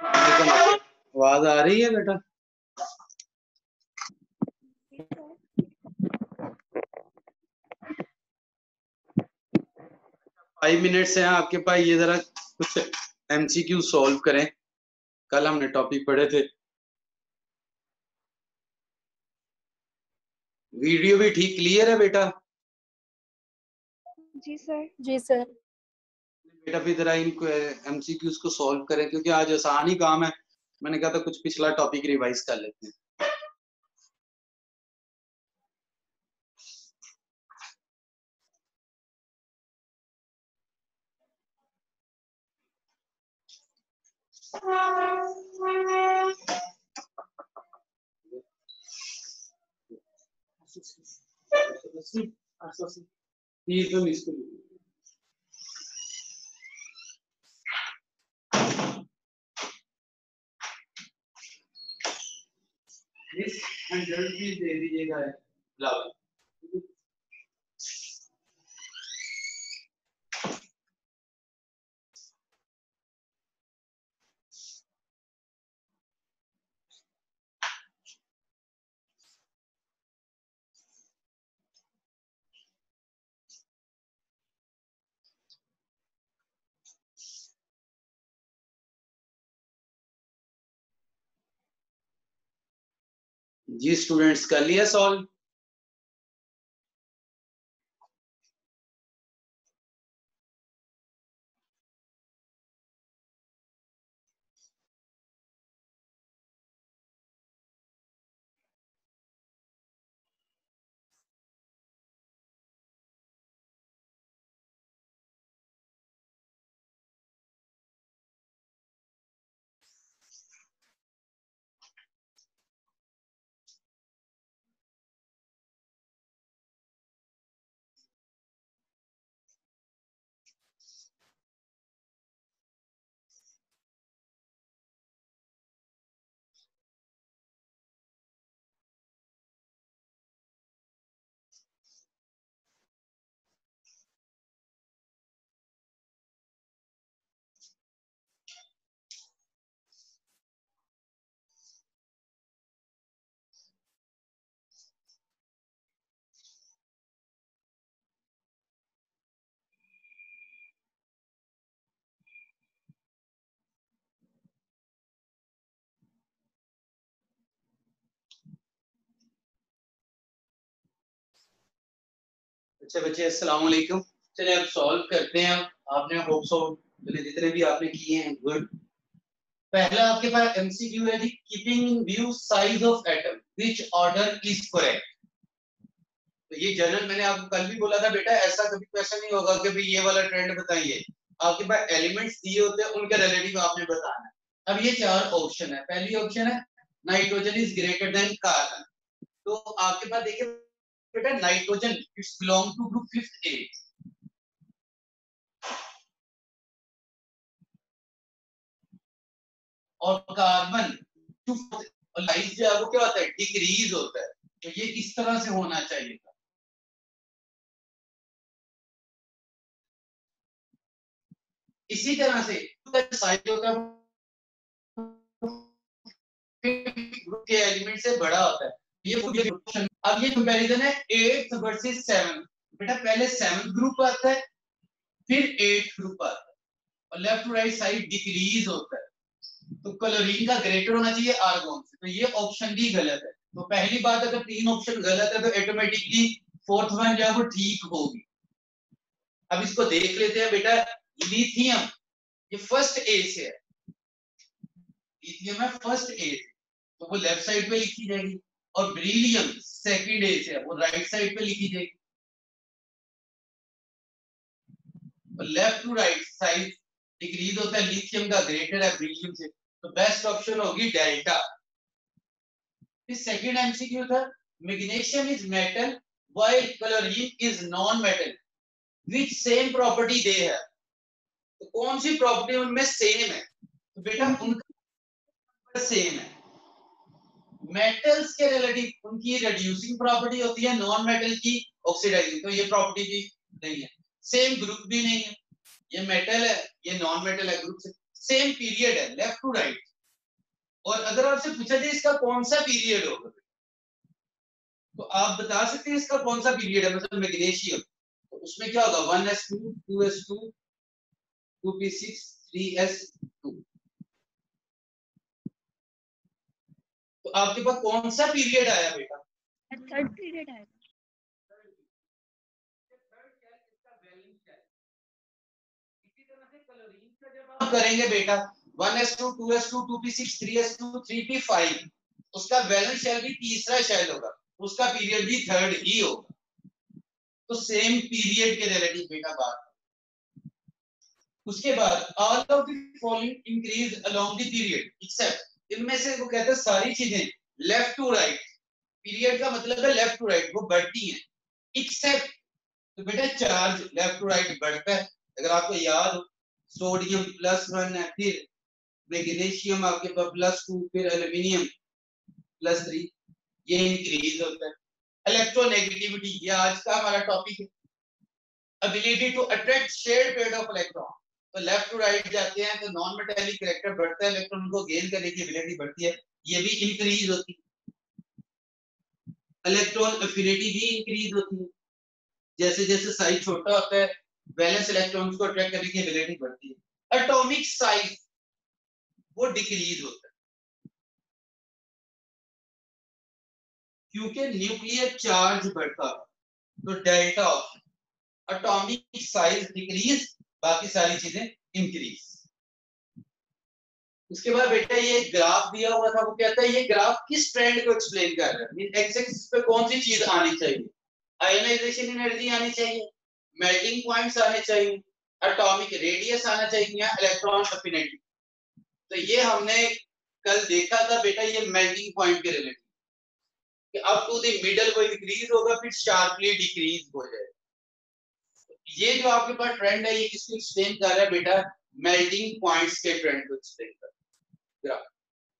आवाज आ रही है बेटा? फाइव मिनट्स हैं आपके पास, ये जरा कुछ एमसीक्यू सॉल्व करें। कल हमने टॉपिक पढ़े थे। वीडियो भी ठीक क्लियर है बेटा? जी सर। जी सर। बेटा भी जरा इनको एमसीक्यूज को सॉल्व करें, क्योंकि आज आसान ही काम है। मैंने कहा था कुछ पिछला टॉपिक रिवाइज कर लेते हैं। ये तो इसको इस 100 रुपीज दे दीजिएगा लावा। जी स्टूडेंट्स, कर लिया सॉल्व? अच्छा बच्चे, अस्सलाम वालेकुम। चलिए अब सॉल्व करते हैं। आपने होप सो जितने भी आपने किए हैं गुड। पहला आपके पास एमसीक्यू है जी, keeping in view size of atom which order is correct. तो ये जनरल मैंने आपको कल भी बोला था बेटा, ऐसा कभी क्वेश्चन नहीं होगा कि भाई ये वाला ट्रेंड बताइए। आपके पास एलिमेंट्स दिए होते हैं, उनके रिलेटिव आपने बताना है। अब ये चार ऑप्शन है। पहली ऑप्शन है nitrogen is greater than carbon. तो आपके पास देखिए बेटा, nitrogen it's belong to group 5th A और कार्बन टू लाइज जो है वो क्या होता है, डिक्रीज होता है। तो ये इस तरह से होना चाहिए था। इसी तरह से साइज होता है ग्रुप के एलिमेंट से बड़ा होता है। ये अब ये कंपैरिजन है 8th वर्सेस 7th। बेटा पहले 7th ग्रुप आता है, फिर 8th ग्रुप आता है, और left to right side decrease होता है। तो क्लोरीन का ग्रेटर होना चाहिए आर्गोन से। तो ये ऑप्शन डी गलत है। तो पहली बात, अगर तीन ऑप्शन गलत है तो ऑटोमेटिकली फोर्थ वन जो है वो ठीक होगी। अब इसको देख लेते हैं बेटा। लिथियम ये फर्स्ट ए से है, लिथियम है फर्स्ट ए से, तो वो लेफ्ट साइड पे लिखी जाएगी। और बेरिलियम सेकंड ए से है, वो राइट साइड पे लिखी जाएगी। Left to right side decrease होता है, लिथियम का ग्रेटर है बेरिलियम से, तो बेस्ट ऑप्शन होगी डेल्टा। सेकंड एमसीक्यू था magnesium is metal while chlorine is non metal which same property they है। तो कौन सी प्रॉपर्टी उनमें सेम है? तो बेटा उनका सेम है। मेटल्स के रिलेटिव उनकी रिड्यूसिंग प्रॉपर्टी होती है, नॉन मेटल की ऑक्सीडाइजिंग। तो ये प्रॉपर्टी भी नहीं है। सेम ग्रुप भी नहीं है, ये मेटल है ये नॉन मेटल है, ग्रुप से सेम पीरियड है लेफ्ट टू राइट। और अगर आपसे पूछा जाए इसका कौन सा पीरियड होगा तो आप बता सकते हैं इसका कौन सा पीरियड है, मतलब मैग्नीशियम, तो उसमें क्या होगा 1s2 2s2 2p6 3s2। तो आपके पास कौन सा पीरियड आया बेटा? थर्ड पीरियड आएगा। आप करेंगे बेटा 1s2 2s2 2p6 3s2 3p5, उसका वैलेंस शेल भी तीसरा शेल होगा, उसका पीरियड भी थर्ड ही होगा। तो सेम पीरियड के रिलेटिव बेटा बात। उसके बाद all of the following increase along the period except, इनमें से वो कहते हैं सारी चीजें लेफ्ट टू राइट, पीरियड का मतलब है लेफ्ट टू राइट, वो बढ़ती हैं एक्सेप्ट, तो बेटा चार्ज लेफ्ट टू राइट बढ़ता है। अगर आपको याद हो सोडियम +1 है, फिर मैग्नीशियम आपके पास +2, फिर एल्यूमिनियम +3, ये इंक्रीज होता है। इलेक्ट्रोनेगेटिविटी, ये आज का हमारा टॉपिक है। Ability to attract shared pair of electron, तो लेफ्ट टू राइट जाते हैं तो नॉन मेटालिक कैरेक्टर बढ़ता है, इलेक्ट्रॉन को गेन करने की एबिलिटी बढ़ती है, ये भी इंक्रीज होती है। इलेक्ट्रॉन एफिनिटी भी इंक्रीज होती है, जैसे जैसे साइज छोटा होता है वैलेंस इलेक्ट्रॉन्स को अट्रैक्ट करने की एबिलिटी बढ़ती है। एटॉमिक साइज वो डिक्रीज होता है क्योंकि न्यूक्लियर चार्ज बढ़ता है, तो delta of atomic size decrease, बाकी सारी चीजें इंक्रीज। उसके बाद बेटा ये ग्राफ दिया हुआ था, वो कहता है ये ग्राफ किस ट्रेंड को एक्सप्लेन कर रहा है, एक्स एक्सिस पे कौन सी चीज आनी चाहिए, आयनाइजेशन एनर्जी आनी चाहिए, मेल्टिंग पॉइंट्स आने चाहिए, एटॉमिक रेडियस आना चाहिए, या इलेक्ट्रॉन एफिनिटी। तो ये हमने कल देखा था बेटा, ये मेल्टिंग पॉइंट के रिलेटेड कि अप टू द मिडल वो इंक्रीज होगा फिर शार्पली डिक्रीज हो जाएगा। ये जो आपके पास ट्रेंड है ये किसको एक्सप्लेन कर रहा है बेटा, मेल्टिंग पॉइंट्स के ट्रेंड को एक्सप्लेन कर रहा है।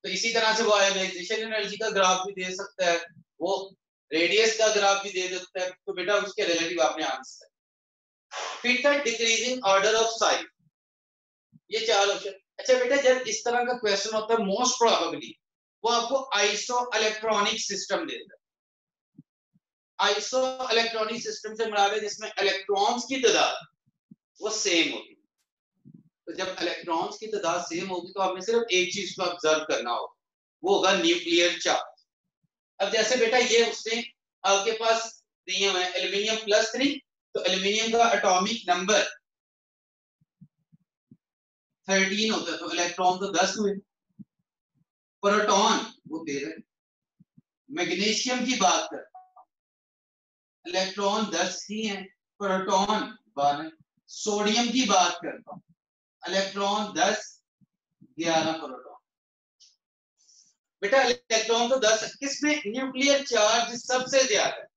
तो इसी तरह से वो आयनाइजेशन एनर्जी का ग्राफ भी दे सकता है, वो रेडियस का ग्राफ भी दे सकता है, तो बेटा उसके रिलेटिव आपने आंसर। फिर था डिक्रीजिंग ऑर्डर ऑफ साइज, ये चार ऑप्शन। अच्छा बेटा जब इस तरह का क्वेश्चन होता है मोस्ट प्रोबेबली वो आपको आइसो इलेक्ट्रॉनिक सिस्टम देता है। आइसो इलेक्ट्रॉनिक सिस्टम से मुराद है जिसमें इलेक्ट्रॉन्स की तादाद वो सेम होगी। तो जब इलेक्ट्रॉन्स की तादाद सेम होगी तो आपने सिर्फ एक चीज को ऑब्जर्व करना होगा, वो होगा न्यूक्लियर चार्ज। अब जैसे बेटा ये उसने आपके पास दिए हुए एल्यूमिनियम +3, तो एल्यूमिनियम का एटॉमिक नंबर 13 होता है, तो इलेक्ट्रॉन तो 10 हुए, प्रोटॉन वो 13। मैग्नीशियम की बात कर, इलेक्ट्रॉन 10 ही हैं, प्रोटॉन 12। सोडियम की बात करता हूं, इलेक्ट्रॉन 10 11 प्रोटॉन। बेटा इलेक्ट्रॉन तो 10, किसमें न्यूक्लियर चार्ज सबसे ज्यादा है,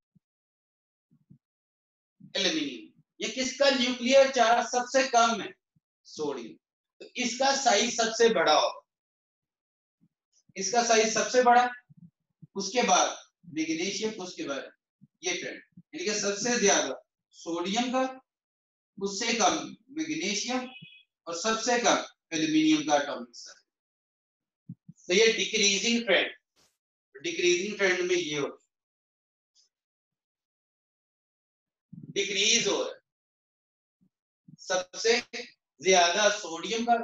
एल्यूमिनियम। ये किसका न्यूक्लियर चार्ज सबसे कम है, सोडियम, तो इसका साइज सबसे बड़ा होगा, इसका साइज सबसे बड़ा, उसके बाद मैग्नीशियम, उसके बाद ये ट्रेंड, यानी कि सबसे ज्यादा सोडियम का, उससे कम मैग्नीशियम, और सबसे कम एल्यूमिनियम का एटॉमिक साइज। तो ये डिक्रीजिंग ट्रेंड, डिक्रीजिंग ट्रेंड में ये हो डिक्रीज हो रहा है, सबसे ज्यादा सोडियम का।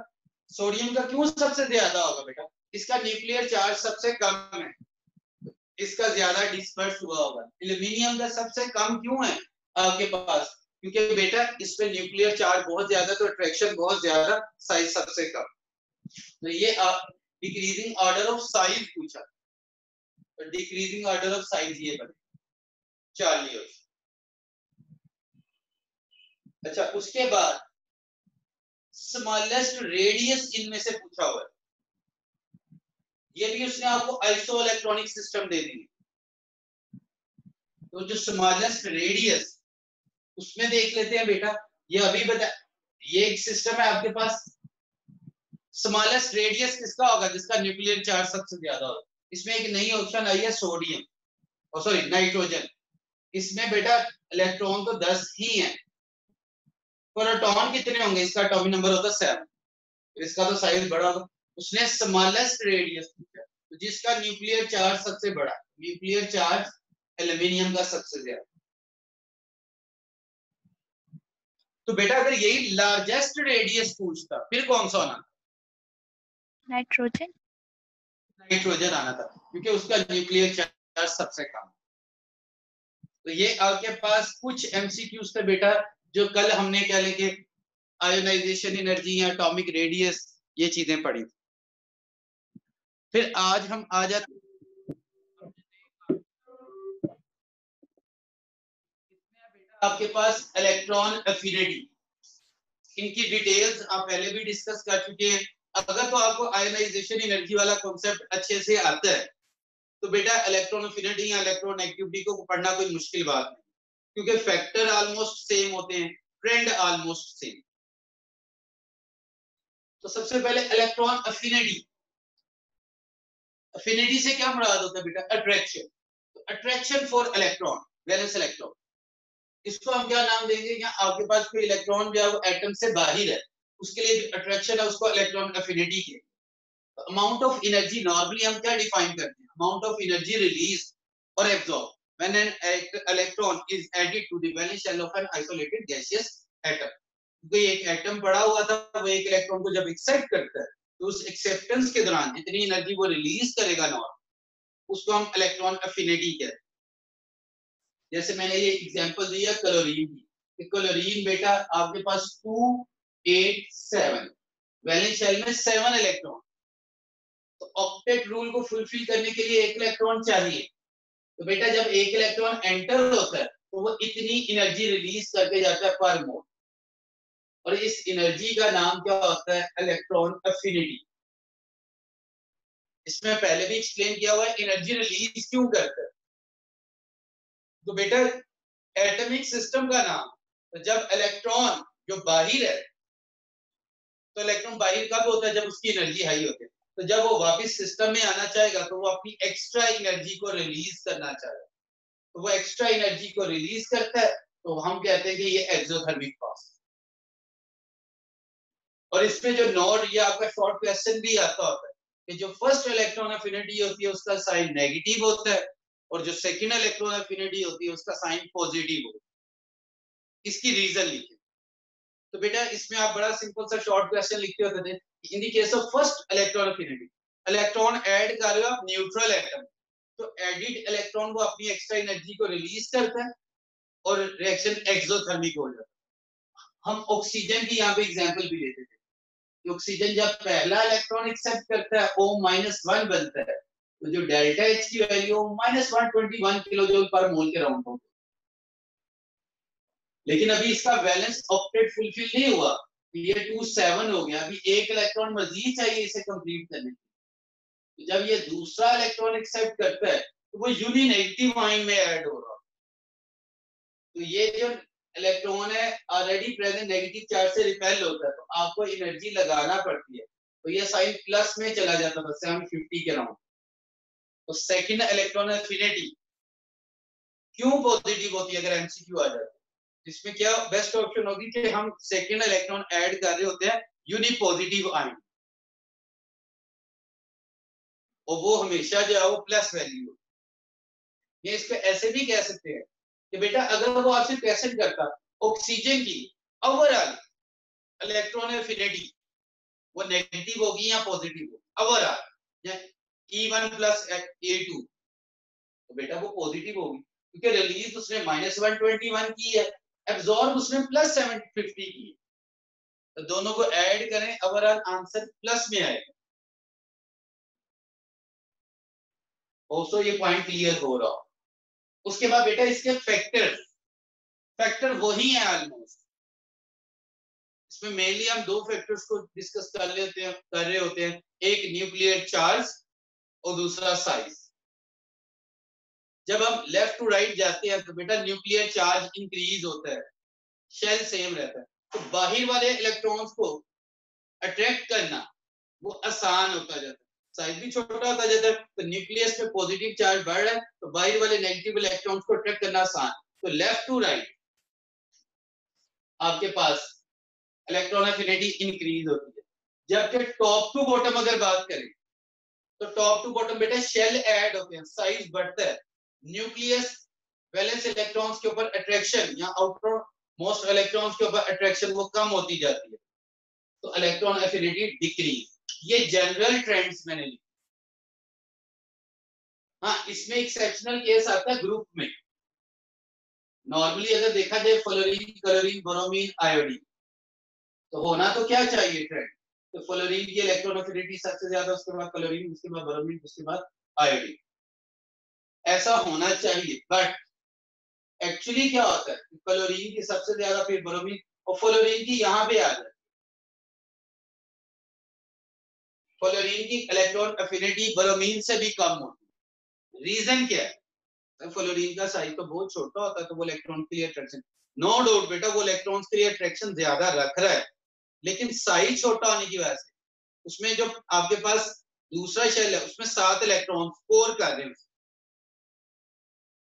सोडियम का क्यों सबसे ज्यादा होगा बेटा, इसका न्यूक्लियर चार्ज सबसे कम है, इसका ज्यादा डिस्पर्स हुआ होगा। एल्यूमिनियम का सबसे कम क्यों है आपके पास, क्योंकि बेटा इस पे न्यूक्लियर चार्ज बहुत ज्यादा, तो अट्रैक्शन बहुत ज्यादा, साइज सबसे कम। तो ये आप डिक्रीजिंग ऑर्डर ऑफ साइज पूछा, तो डिक्रीजिंग ऑर्डर ऑफ साइज ये बने 40। अच्छा उसके बाद स्मॉलेस्ट रेडियस इनमें से पूछा हुआ है, ये भी उसने आपको आइसो इलेक्ट्रॉनिक सिस्टम दे दी। तो जो स्मॉलेस्ट रेडियस उसमें देख लेते हैं बेटा, ये अभी बता, ये एक सिस्टम है आपके पास, स्मॉलेस्ट रेडियस किसका होगा, जिसका न्यूक्लियर चार्ज सबसे ज्यादा होगा। इसमें एक नई ऑप्शन आई है सोडियम, और सॉरी नाइट्रोजन, इसमें बेटा इलेक्ट्रॉन तो 10 ही हैं, प्रोटॉन कितने होंगे, इसका एटॉमिक नंबर होता है 7, इसका तो साइज बड़ा होगा। उसने स्मॉलेस्ट रेडियस पूछा, तो जिसका न्यूक्लियर चार्ज सबसे बड़ा, न्यूक्लियर चार्ज एल्यूमिनियम का सबसे ज्यादा। तो बेटा अगर यही लार्जेस्ट रेडियस पूछता फिर कौन सा आना था? नाइट्रोजन। नाइट्रोजन आना था, क्योंकि उसका न्यूक्लियर चार्ज सबसे कम। तो ये आपके पास कुछ एमसीक्यूज थे बेटा, जो कल हमने क्या लेके आयोनाइजेशन एनर्जी या एटॉमिक रेडियस ये चीजें पढ़ी। फिर आज हम आ जाते आपके पास इलेक्ट्रॉन एफिनिटी, इनकी डिटेल्स आप पहले भी डिस्कस कर चुके हैं। अगर तो आपको आयोनाइजेशन एनर्जी वाला कॉन्सेप्ट अच्छे से आता है तो बेटा इलेक्ट्रॉन एफिनिटी या इलेक्ट्रॉन नेगेटिविटी को पढ़ना कोई मुश्किल बात नहीं, क्योंकि फैक्टर ऑलमोस्ट सेम होते हैं, ट्रेंड ऑलमोस्ट सेम। तो सबसे पहले इलेक्ट्रॉन एफिनिटी, एफिनिटी से क्या मुराद होता है बेटा? अट्रैक्शन। तो attraction for electron, valence electron, इसको हम क्या नाम देंगे? या आपके पास कोई इलेक्ट्रॉन जो है वो एटम से बाहर है, उसके लिए अट्रैक्शन है, उसको इलेक्ट्रॉन एफिनिटी के। तो अमाउंट ऑफ एनर्जी नॉर्मली हम क्या डिफाइन करते हैं? अमाउंट ऑफ एनर्जी रिलीज और absorb when an electron is added to the valence shell of an isolated gaseous atom. क्योंकि एक एटम पड़ा हुआ था, वो एक इलेक्ट्रॉन को जब एक्सेप्ट करता है तो उस एक्सेप्टेंस के दौरान जितनी एनर्जी वो रिलीज करेगा नॉर्मल, उसको हम इलेक्ट्रॉन एफिनिटी कहते हैं। जैसे मैंने ये एग्जांपल दिया क्लोरीन की, क्लोरीन बेटा आपके पास 287 वैलेंस शेल में 7 इलेक्ट्रॉन, तो ऑक्टेट रूल को फुलफिल करने के लिए एक इलेक्ट्रॉन चाहिए। तो बेटा जब एक इलेक्ट्रॉन एंटर होता है तो वो इतनी एनर्जी रिलीज करके जाता है पर मोल, और इस एनर्जी का नाम क्या होता है? Electron affinity. इसमें पहले भी एक्सप्लेन किया हुआ है एनर्जी रिलीज क्यों करता है। तो बेटा एटॉमिक सिस्टम का नाम, तो जब इलेक्ट्रॉन जो बाहर है, तो इलेक्ट्रॉन बाहर कब होता है? जब उसकी एनर्जी हाई होती है। तो जब वो वापस सिस्टम में आना चाहेगा तो वो अपनी एक्स्ट्रा एनर्जी को रिलीज करना चाहेगा, तो वो एक्स्ट्रा एनर्जी को रिलीज करता है, तो हम कहते हैं कि ये एक्सोथर्मिक प्रोसेस। और इसमें जो नोट, ये आपका शॉर्ट क्वेश्चन भी आता होता है कि जो फर्स्ट इलेक्ट्रॉन एफिनिटी होती है उसका साइन नेगेटिव होता है, और जो सेकंड इलेक्ट्रॉन एफिनिटी होती है उसका साइन पॉजिटिव होता है। इसकी रीजन लिखिए। तो बेटा इसमें आप बड़ा सिंपल सा शॉर्ट क्वेश्चन लिखते होते थे, in the case of first electron affinity, electron add कर रहे हो आप न्यूट्रल एटम, तो एडिड इलेक्ट्रॉन वो अपनी एक्स्ट्रा एनर्जी को रिलीज करता है और रिएक्शन एक्सोथर्मिक हो जाता है। हम ऑक्सीजन की यहाँ पे एग्जांपल भी लेते थे। ऑक्सीजन जब पहला इलेक्ट्रॉन एक्सेप्ट करता है O-1 बनता है, तो जो डेल्टा H की वैल्यू -121 किलो जूल पर मोल के राउंड होगी। लेकिन अभी इसका वैलेंस ऑक्टेट फुलफिल नहीं हुआ, ये 27 हो गया, अभी एक इलेक्ट्रॉन मजीद चाहिए इसे कंप्लीट करने के। तो जब ये दूसरा इलेक्ट्रॉन एक्सेप्ट करता है तो वो यूनि नेगेटिव आयन में ऐड हो रहा है। तो ये जो इलेक्ट्रॉन है ऑलरेडी प्रेजेंट नेगेटिव चार्ज से रिपेल होता है, तो आपको एनर्जी लगाना पड़ती है, तो ये साइन प्लस में चला जाता है 750 के राउंड। तो सेकंड इलेक्ट्रॉन एफिनिटी क्यों पॉजिटिव होती है अगर एमसीक्यू आ जाता है? इसमें क्या बेस्ट ऑप्शन होगी कि हम सेकंड इलेक्ट्रॉन ऐड कर रहे होते हैं यूनि पॉजिटिव आयन, और वो हमेशा जो है वो प्लस वैल्यू। ये इसको ऐसे भी कह सकते हैं कि बेटा अगर वो आपसे क्वेश्चन करता ऑक्सीजन की ओवरऑल इलेक्ट्रॉन एफिनिटी वो नेगेटिव होगी या पॉजिटिव होगी ओवरऑल, या E1 प्लस A2, तो बेटा वो पॉजिटिव होगी, क्योंकि रिलीज उसने -121 की है, एब्जॉर्ब उसने +750 की है। तो दोनों को ऐड करें, ओवरऑल आंसर प्लस में आएगा। ऑल्सो ये पॉइंट क्लियर हो रहा हो। उसके बाद बेटा इसके फैक्टर वही है ऑलमोस्ट। इसमें मेनली हम दो फैक्टर्स को डिस्कस कर रहे होते हैं, एक न्यूक्लियर चार्ज और दूसरा साइज। जब हम लेफ्ट टू राइट जाते हैं तो बेटा न्यूक्लियर चार्ज इंक्रीज होता है, शेल सेम रहता है, तो बाहर वाले इलेक्ट्रॉन्स को अट्रैक्ट करना वो आसान होता जाता है, साइज भी छोटा होता जाता है। तो न्यूक्लियस में पॉजिटिव चार्ज बढ़ रहा है तो बाहर वाले नेगेटिव इलेक्ट्रॉन्स को अट्रैक्ट करना आसान। तो लेफ्ट टू राइट आपके पास इलेक्ट्रॉन एफिनिटी इंक्रीज होती है। जबकि टॉप टू बॉटम अगर बात करें तो टॉप टू बॉटम बेटा शेल ऐड होते हैं, साइज बढ़ता है, न्यूक्लियस वैलेंस इलेक्ट्रॉन्स के ऊपर अट्रैक्शन या आउटर मोस्ट इलेक्ट्रॉन्स के ऊपर अट्रैक्शन वो कम होती जाती है, तो इलेक्ट्रॉन एफिनिटी डिक्रीज। ये जनरल ट्रेंड्स मैंने लिखे। हाँ, इसमें एक्सेप्शनल केस आता है ग्रुप में। नॉर्मली अगर देखा जाए फ्लोरीन, क्लोरीन, ब्रोमीन, आयोडीन, तो होना तो क्या चाहिए ट्रेंड, तो फ्लोरीन की इलेक्ट्रॉन एफिनिटी सबसे ज्यादा, उसके बाद क्लोरीन, उसके बाद ब्रोमीन, उसके बाद आयोडीन, ऐसा होना चाहिए। बट एक्चुअली क्या होता है, क्लोरीन की सबसे ज्यादा, फिर ब्रोमीन, और फ्लोरीन की यहाँ पे आ जाए। फ्लोरीन की इलेक्ट्रॉन एफिनिटी ब्रोमीन से भी कम होती है। रीजन क्या है, तो फ्लोरीन का साइज तो बहुत छोटा होता है, तो वो इलेक्ट्रॉन के लिए अट्रैक्शन, नो डाउट बेटा वो इलेक्ट्रॉन्स के लिए अट्रैक्शन ज्यादा रख रहा है, लेकिन साइज छोटा होने की वजह से उसमें जो आपके पास दूसरा शेल है उसमें 7 इलेक्ट्रॉन स्कोर कर रहे हैं,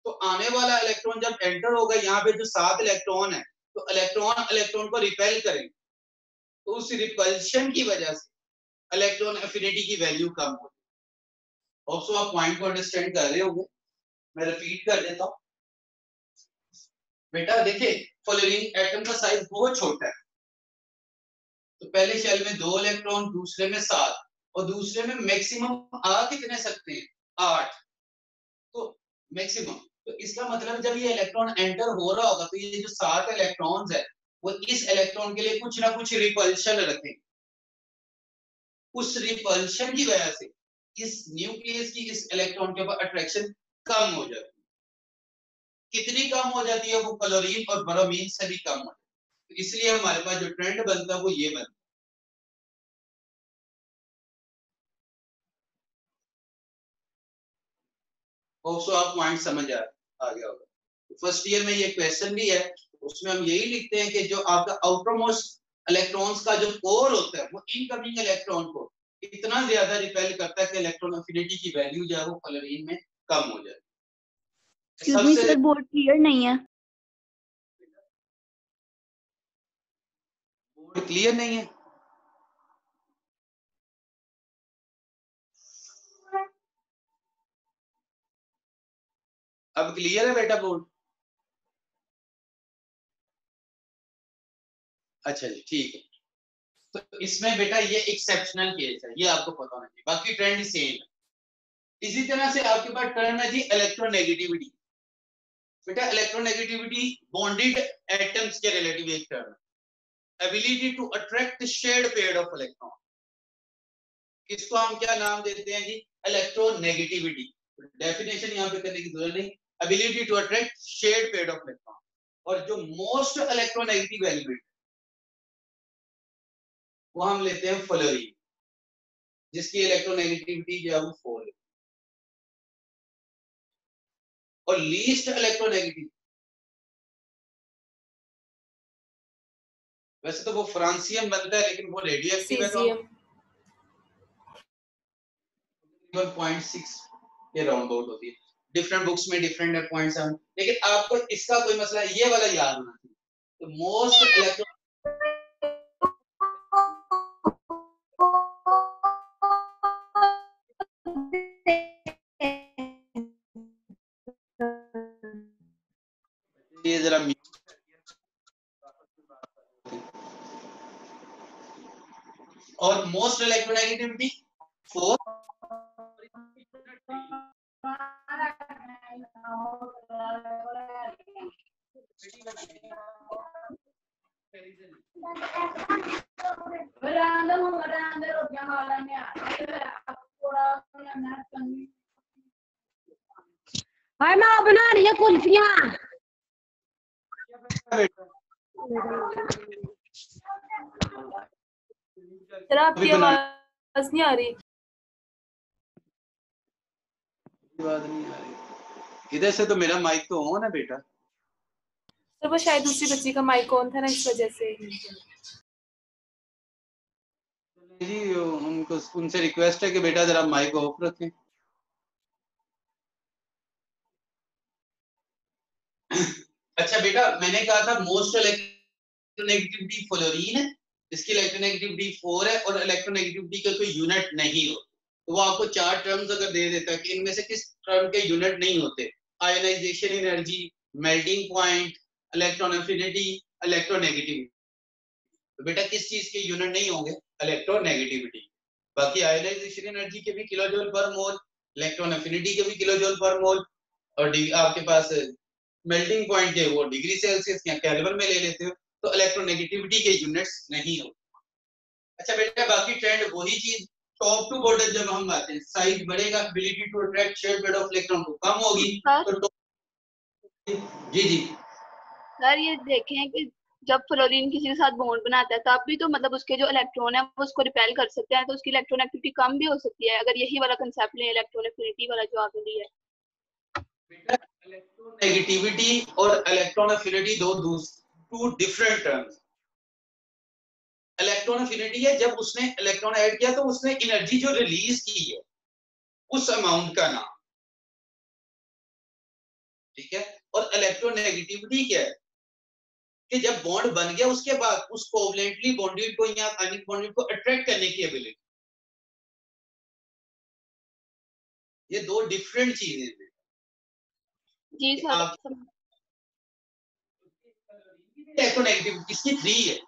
तो आने वाला इलेक्ट्रॉन जब एंटर होगा यहाँ पे जो 7 इलेक्ट्रॉन है, तो इलेक्ट्रॉन इलेक्ट्रॉन को रिपेल करेंगे, तो उस रिपल्शन की वजह से इलेक्ट्रॉन एफिनिटी की वैल्यू कम होगी। ऑल्सो आप पॉइंट को अंडरस्टैंड कर रहे होंगे, मैं रिपीट कर देता हूँ बेटा। देखिए फ्लोरीन एटम का साइज बहुत छोटा है, तो पहले शेल में 2 इलेक्ट्रॉन, दूसरे में 7, और दूसरे में मैक्सिमम आ कितने सकते हैं, 8, तो मैक्सिमम। तो इसका मतलब जब ये इलेक्ट्रॉन एंटर हो रहा होगा तो ये जो 7 इलेक्ट्रॉन्स है वो इस इलेक्ट्रॉन के लिए कुछ ना कुछ रिपल्शन रखेंगे, उस रिपल्शन की वजह से इस न्यूक्लियस की इस इलेक्ट्रॉन के ऊपर अट्रैक्शन कम हो जाती है। कितनी कम हो जाती है, वो क्लोरीन और ब्रोमीन से भी कम हो जाती है। तो इसलिए हमारे पास जो ट्रेंड बनता है वो ये बनता है। होप्सो आप पॉइंट समझ आ गया होगा। फर्स्ट ईयर में ये क्वेश्चन भी है, उसमें हम यही लिखते हैं कि जो आपका आउटर मोस्ट इलेक्ट्रॉन्स का जो कोर होता है वो इनकमिंग इलेक्ट्रॉन को इतना ज्यादा रिपेल करता है कि इलेक्ट्रॉन एफिनिटी की वैल्यू जो है वो फ्लोरीन में कम हो जाती है। सबसे सर बोर्ड क्लियर नहीं है। बोर्ड क्लियर नहीं है, अब क्लियर है बेटा बोर्ड? अच्छा जी ठीक है। तो इसमें बेटा ये एक्सेप्शनल केस है, ये आपको पता होना चाहिए, बाकी ट्रेंड सेम है। इसी तरह से आपके पास टर्म है जी इलेक्ट्रोनेगेटिविटी। बेटा इलेक्ट्रोनेगेटिविटी बॉन्डेड एटम्स के रिलेटिव एक टर्म है। Ability to attract shared pair of electron, इसको हम क्या नाम देते हैं जी, इलेक्ट्रोनेगेटिविटी। डेफिनेशन यहाँ पे करने की जरूरत नहीं, ability to attract shared pair of electron. और जो मोस्ट इलेक्ट्रोनेगेटिव एलिमेंट वो हम लेते हैं फ्लोरीन, जिसकी इलेक्ट्रोनेगेटिविटी जो है वो 4 है। और लीस्ट इलेक्ट्रोनेगेटिव, वैसे तो वो फ्रांसियम बनता है लेकिन वो रेडियो एक्टिव है, तो हम 0.6 के राउंड आउट होती है। डिफरेंट बुक्स में डिफरेंट है 0.7, लेकिन आपको इसका कोई मसला ये वाला याद होना चाहिए। तो मोस्ट इलेक्ट्रो ये जरा और मोस्ट इलेक्ट्रोनेगेटिविटी 4। हाय माँ बना रही है कुल्फियाँ। सर आपकी आवाज नहीं आ रही। बात नहीं आ रही इधर से, तो मेरा माइक तो ऑन है बेटा। सर वो शायद दूसरी बच्ची का माइक ऑन था ना, इस वजह से। जी उनको उनसे रिक्वेस्ट है कि बेटा जरा माइक ऑफ रखें। अच्छा बेटा मैंने कहा था मोस्ट इलेक्ट्रोनेगेटिविटी फ्लोरीन है, इसकी इलेक्ट्रोनेगेटिविटी 4 है और इलेक्ट्रोनेगेटिविटी का कोई यूनिट नहीं हो, तो वो आपको 4 टर्म्स अगर दे देता है कि इनमें से किस टर्म के यूनिट नहीं होते, ionisation energy, melting point, electron affinity, electronegativity, तो बेटा किस चीज के यूनिट नहीं होंगे, इलेक्ट्रोनेगेटिविटी। बाकी आयोनाइजेशन एनर्जी के भी किलोजूल पर मोल, इलेक्ट्रॉन एफिनिटी के भी किलोजूल पर मोल, और आपके पास मेल्टिंग पॉइंट के वो डिग्री सेल्सियस या केल्विन में ले लेते हो, तो इलेक्ट्रोनेगेटिविटी के यूनिट्स नहीं होते। अच्छा बेटा बाकी ट्रेंड वही चीज, टॉप टू बॉटम जब हम आते हैं, साइज बढ़ेगा, ability to attract share pair of electron को कम होगी, तो जी जी सर ये देखें कि जब फ्लोरीन किसी के साथ बॉन्ड बनाता है तब भी तो मतलब उसके जो इलेक्ट्रॉन है वो उसको रिपेल कर सकते हैं, तो उसकी इलेक्ट्रॉन एक्टिविटी कम भी हो सकती है अगर यही वाला कंसेप्ट लें, इलेक्ट्रॉन एफिनिटी वाला जो आपने लिया है। बेटा इलेक्ट्रोनेगेटिविटी और electron affinity two different terms. Electron affinity है जब उसने इलेक्ट्रॉन ऐड किया तो उसने एनर्जी जो रिलीज की है उस अमाउंट का नाम, ठीक है। और इलेक्ट्रोनेगेटिविटी क्या है कि जब बॉन्ड बन गया उसके बाद उस कोवलेंटली बॉन्डेड को या अनबॉन्डेड को अट्रैक्ट करने की एबिलिटी, ये दो डिफरेंट चीजें हैं। जी सर इलेक्ट्रोनेगेटिविटी इसकी 3 है,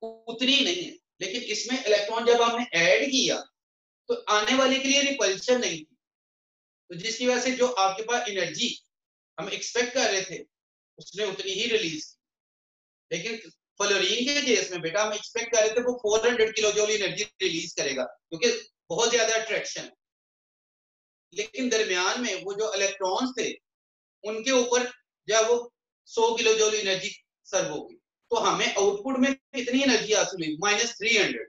उतनी नहीं है, लेकिन इसमें इलेक्ट्रॉन जब हमने ऐड किया तो आने वाले के लिए रिपल्शन नहीं थी, तो जिसकी वजह से जो आपके पास एनर्जी हम एक्सपेक्ट कर रहे थे उसने उतनी ही रिलीज की। लेकिन फ्लोरीन के केस में बेटा हम एक्सपेक्ट कर रहे थे वो 400 किलो जूल एनर्जी रिलीज करेगा क्योंकि बहुत ज्यादा अट्रैक्शन है, लेकिन दरमियान में वो जो इलेक्ट्रॉन्स थे उनके ऊपर जब वो 100 किलो जूल एनर्जी सर्व होगी तो हमें आउटपुट में कितनी एनर्जी हासिल हुई, -300।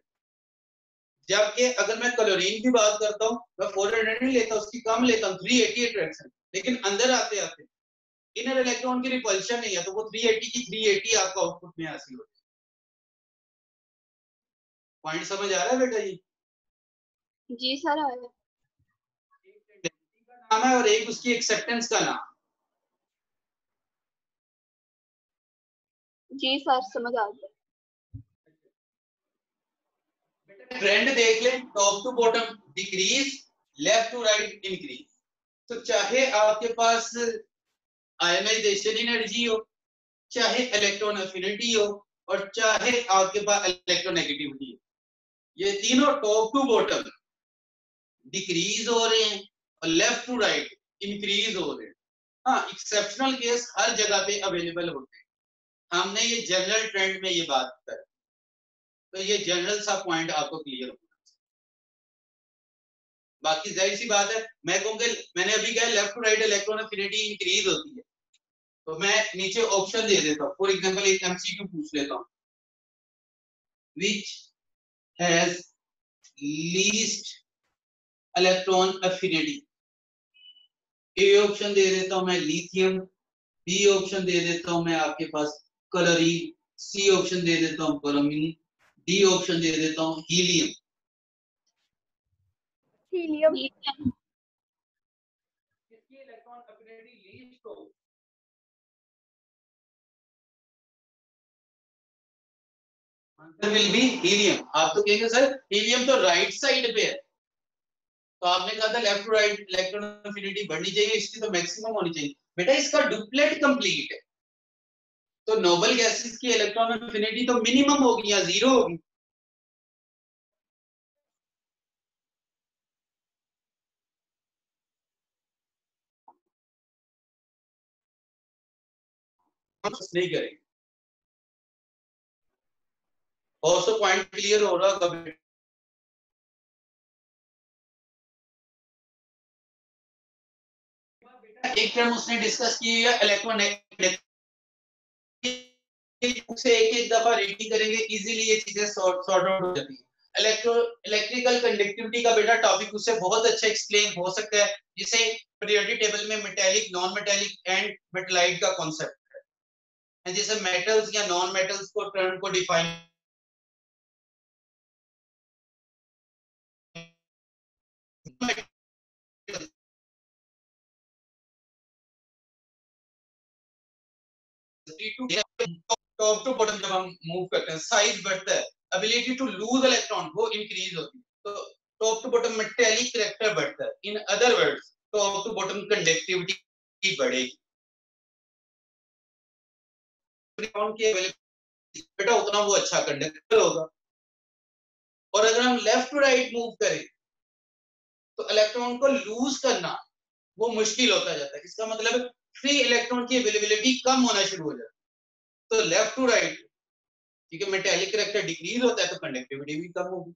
जबकि अगर मैं क्लोरीन की बात करता हूँ मैं 400 नहीं लेता, उसकी कम लेता हूँ, 380 अट्रैक्शन, लेकिन अंदर आते आते इनर इलेक्ट्रॉन की रिपल्शन नहीं है तो वो 380 की 380 आपका आउटपुट में हासिल होती है। पॉइंट समझ आ रहा है बेटा? जी सर आया। एक का नाम है और एक उसकी एक्सेप्टेंस का नाम। जी सर समझ आ गया। ट्रेंड देख ले, top to bottom decrease, left to right increase. तो चाहे आपके पास आयनाइजेशन एनर्जी हो, चाहे इलेक्ट्रॉन एफिनिटी हो, और चाहे आपके पास इलेक्ट्रोनेगेटिविटी हो, ये तीनों टॉप टू बॉटम डिक्रीज हो रहे हैं और लेफ्ट टू राइट इंक्रीज हो रहे हैं। हाँ एक्सेप्शनल केस हर जगह पे अवेलेबल होते हैं, हमने ये जनरल ट्रेंड में ये बात कर, तो ये जनरल सा पॉइंट आपको क्लियर होगा। बाकी जाहिर सी बात है, मैं कहूंगा मैंने अभी कहा left to right electron affinity increase होती है, तो मैं नीचे ऑप्शन दे देता हूं। फॉर एग्जांपल एक एमसीक्यू पूछ लेता हूं, which has least electron affinity. A option दे देता हूं मैं लिथियम, बी ऑप्शन दे देता हूं मैं आपके पास क्लोरीन, सी ऑप्शन दे देता हूं ब्रोमीन, डी ऑप्शन दे देता हूं हीलियम। हीलियम। किसकी इलेक्ट्रॉन एफिनिटी लीस्ट हो? Answer will be helium. आप तो कहेंगे सर हीलियम तो राइट साइड पे है, तो आपने कहा था left to right electron affinity बढ़नी चाहिए, इसकी तो मैक्सिमम होनी चाहिए। बेटा इसका डुप्लेट कंप्लीट है, तो नोबल गैसेस की इलेक्ट्रॉन एफिनिटी तो मिनिमम होगी या जीरो होगी। हम नहीं करेंगे। और तो पॉइंट क्लियर हो रहा कभी? एक टर्म उसने डिस्कस की है इलेक्ट्रोनेगेटिव, उसे एक एक दफा रीडिंग करेंगे, इजीली ये चीजें सॉर्ट आउट हो जाती है। इलेक्ट्रिकल कंडक्टिविटी का बेटा टॉपिक उससे बहुत अच्छा एक्सप्लेन हो सकता है, जिसे पीरियोडिक टेबल में metallic, non metallic and metalloid का कॉन्सेप्ट है, जैसे मेटल्स या नॉन मेटल्स को टर्म को डिफाइन टॉप टू बॉटम जब हम मूव करते हैं साइज बढ़ता है, एबिलिटी टू लूज इलेक्ट्रॉन वो इंक्रीज होती है, तो top to bottom metallic character बढ़ता है। In other words top to bottom conductivity बढ़ेगी। इलेक्ट्रॉन की बेटा उतना वो अच्छा कंडक्टर होगा। और अगर हम लेफ्ट टू राइट मूव करें तो इलेक्ट्रॉन को लूज करना वो मुश्किल होता जाता है। इसका मतलब फ्री इलेक्ट्रॉन की अवेलेबिलिटी कम होना शुरू हो जाती है। तो लेफ्ट टू राइट, क्योंकि मेटेलिक करैक्टर डिक्रीज होता है तो कंडक्टिविटी भी कम होगी,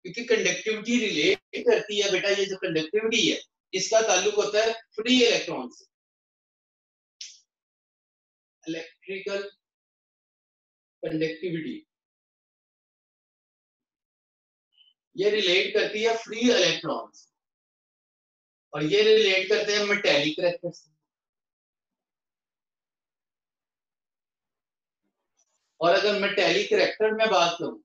क्योंकि कंडक्टिविटी रिलेट करती है बेटा, ये जो कंडक्टिविटी है इसका ताल्लुक होता है फ्री इलेक्ट्रॉन से। इलेक्ट्रिकल कंडक्टिविटी ये रिलेट करती है फ्री इलेक्ट्रॉन से, और ये रिलेट करते हैं मेटेलिक करैक्टर से। और अगर मेटेलिक करैक्टर में बात करूं,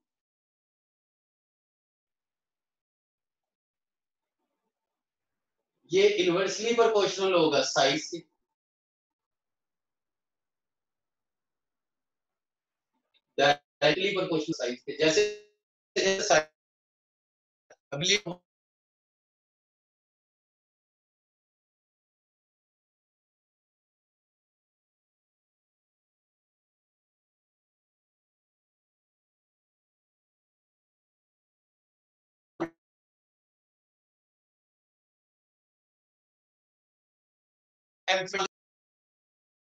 ये इनवर्सली प्रोपोर्शनल होगा साइज से। डायरेक्टली प्रोपोर्शनल साइज के, जैसे अगली